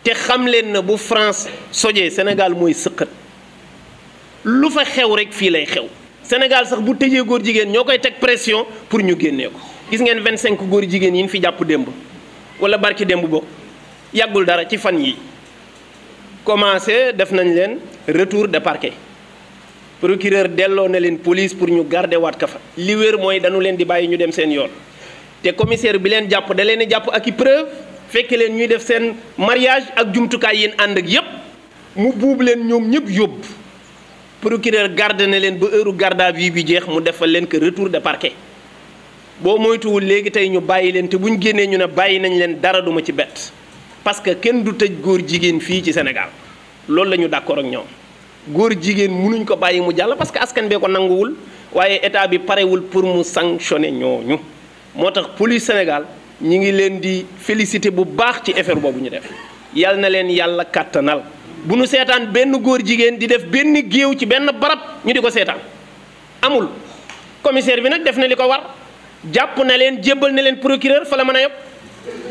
te xam leen na bu France sojee Sénégal mooy sëqat lu fa xew rek fii lay xew Sénégal sax bu tëjee góor jigéen ñoo koy teg pression pour ñu génnee ko gis ngeen 25 góor jigéen yi ñu fi jàpp démb wala barki démb bokk yàggul dara ci fan yi commencé def nañ leen retour de parquet procureur delloo na leen police pour ñu garder waat ka fa li wér mooy dañu leen di bàyyi ñu dem seen yoon te commissaire bi leen jàpp da leen di jàpp ak i preuve fekk leen ñuy def seen mariage ak jumtukaay yéen ànd ak yépp mu buub leen ñoom ñëpp yóbbu procureur garde na leen ba heure garde à vue bi jeex mu defal leen que retour de parquet boo moytuwul léegi tey ñu bàyyi leen te bu ñu génnee ñu ne bàyyi nañ leen dara duma ci bett parce que kenn du tëj góor jigéen fii ci Sénégal loolu la ñu d'accord ak ñoom góor jigéen mënuñ ko bàyyi mu jàll parce que askan bee ko nanguwul waaye état bi parewul pour mu sanctionner ñooñu moo tax police Sénégal ñi ngi leen di féliciter bu baax ci effort boobu ñu def yal na leen yàlla kàttanal bu nu seetaan benn góor jigéen di def benn géew ci benn barab ñu di ko seetaan amul commissaire bi nag def na li ko war jàpp na leen jébbal na leen procureur fa la mën a yóbbu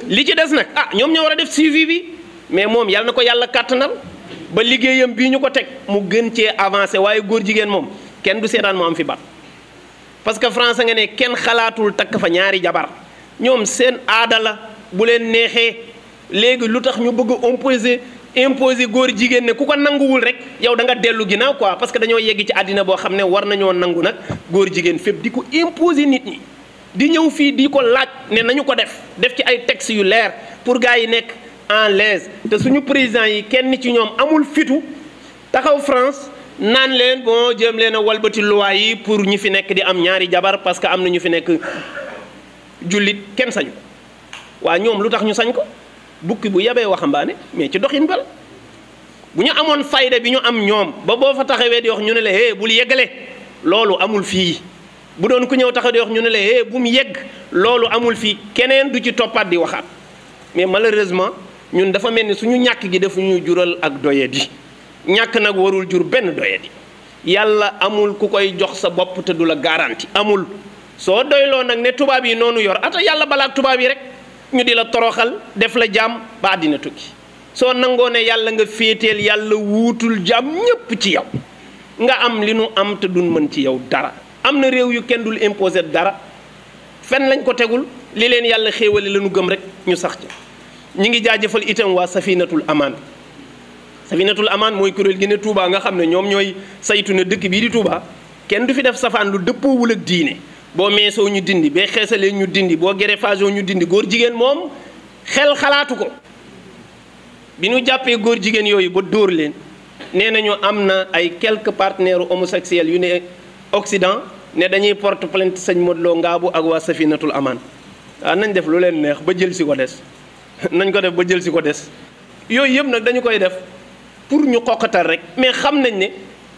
li ci des nag ñoom ñoo war a def suivi bi mais moom yal na ko yàlla kàttanal ba liggéeyam bii ñu ko teg mu gën cee avancé waaye góor jigéen moom kenn du seetaan mu am fi bat parce que France nga ne kenn xalaatul takk fa ñaari jabar ñoom seen aada la bu leen neexee léegi lu tax ñu bëgg a imposer góor jigéen ne ku ko nanguwul rek yow da nga dellu ginnaaw quoi parce que dañoo yegg ci àddina boo xam ne war nañoo nangu nag góor jigéen fépp di ko imposer nit ñi di ñëw fii di ko laaj ne nañu ko def ci ay textes yu leer pour gars yi nekk en l'aise te suñu président yi kenn ci ñoom amul fitu taxaw France naan leen bon jéem leen a walbati loi yi pour ñi fi nekk di am ñaari jabar parce que am na ñu fi nekk jullit kenn sañu waa ñoom lu tax ñu sañ ko bukki bu yabee waxambaane mais ci doxin bal bu ñu amoon fayda bi ñu am ñoom ba boo fa taxawee di wax ñu ne la hé bul yeggale loolu amul fii bu doon ku ñëw taxaw di wax ñu ne la hé bu mu yegg loolu amul fii keneen du ci toppaat di waxaat mais malheureusement ñun dafa mel ni suñu ñàkk gi dafa ñu jural ak doyadi ñàkk nag warul jur benn doyadi yàlla amul ku koy jox sa bopp te du la garanti amul soo doyloo nag ne tubaab yi noonu yor ata yàlla balaak tubaab yi rek ñu di la toroxal def la jaam ba àddina tukki soo nangoo ne yàlla nga féeteel yàlla wuutul jaam ñépp ci yow nga am li nu am te duñ mën ci yow dara am na réew yu kenn dul imposer dara fen lañ ko tegul li leen yàlla xéewale la ñu gëm rek ñu sax ci ñi ngi jaajëfal itam waa Safinatul Aman Safinatul Aman mooy kuréel gi ne Touba nga xam ne ñoom ñooy saytu ne dëkk bii di Touba kenn du fi def safaan lu dëppoowul ak diine boo meesoo ñu dindi bee xeesalee ñu dindi boo gerefaasoo ñu dindi góor jigéen moom xel xalaatu ko bi ñu jàppee góor jigéen yooyu ba dóor leen nee nañu am na ay quelques partenaires homosexuels yu ne Occident ne dañuy porte plainte sëñ Modou Lo Ngaabu ak waa Safinatul Aman waaw nañ def lu leen neex ba jël si ko des nañ ko def ba jël si ko des yooyu yëpp nag dañu koy def pour ñu xoqatal rek mais xam nañ ne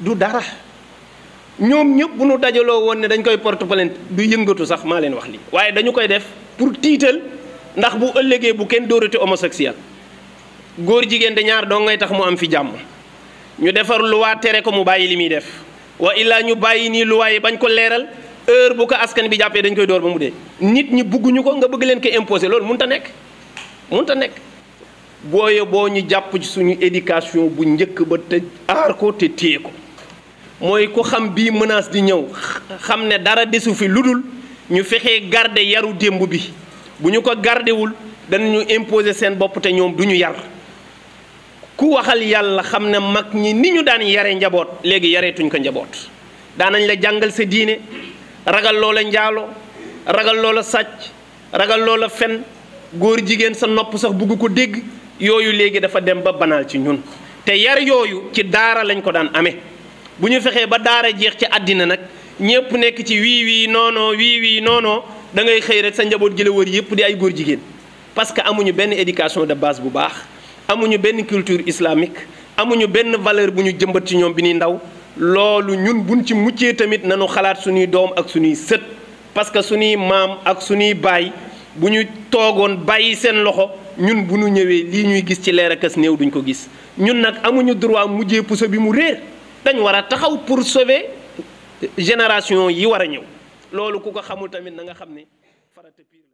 du dara ñoom ñëpp bu ñu dajaloo woon ne dañ koy porte plainte du yëngatu sax maa leen wax lii waaye dañu koy def pour tiital ndax bu ëllëgee bu kenn dóorati homosexuel góor jigéen de ñaar doo ngay tax mu am fi jàmm ñu defar luwaa tere ko mu bàyyi li muy def wa illaa ñu bàyyi nii luwaa yi bañ ko leeral heure bu ko askan bi jàppee dañ koy dóor ba mu dee nit ñi bugguñu ko nga bëgg leen ko imposer loolu mënut a nekk mënut a nekk booye boo ñu jàpp ci suñu éducation bu njëkk ba te aar ko te téye ko mooy ku xam bii menace di ñëw xam ne dara desu fi lu dul ñu fexee garder yaru démb bi bu ñu ko gardewul danañu imposer seen bopp te ñoom du ñu yar ku waxal yàlla xam ne mag ñi ni ñu daan yare njaboot léegi yareetuñ ko njaboot daanañ la jàngal sa diine ragal loola njaalo ragal loola sàcc ragal loola fen góor jigéen sa nopp sax bugg ko dégg yooyu léegi dafa dem ba banaal ci ñun te yar yooyu ci daara lañ ko daan amee bu ñu fexee ba daara jeex ci àddina nag ñëpp nekk ci wii noonoo da ngay xëy rek sa njaboot gi la wër yëpp di ay góor jigéen parce que amuñu benn éducation de base bu baax amuñu benn culture islamique amuñu benn valeur bu ñu jëmbat ci ñoom bi ñuy ndaw loolu ñun buñ ci muccee tamit nañu xalaat suñuy doom ak suñuy sët parce que suñuy maam ak suñuy baay bu ñu toogoon bàyyi seen loxo ñun bu ñu ñëwee lii ñuy gis ci leer akas néew duñ ko gis ñun nag amuñu droit mujjee puso bi mu réer dañ war a taxaw pour sauver génération yi war a ñëw loolu ku ko xamul tamit na nga xam ne farata piir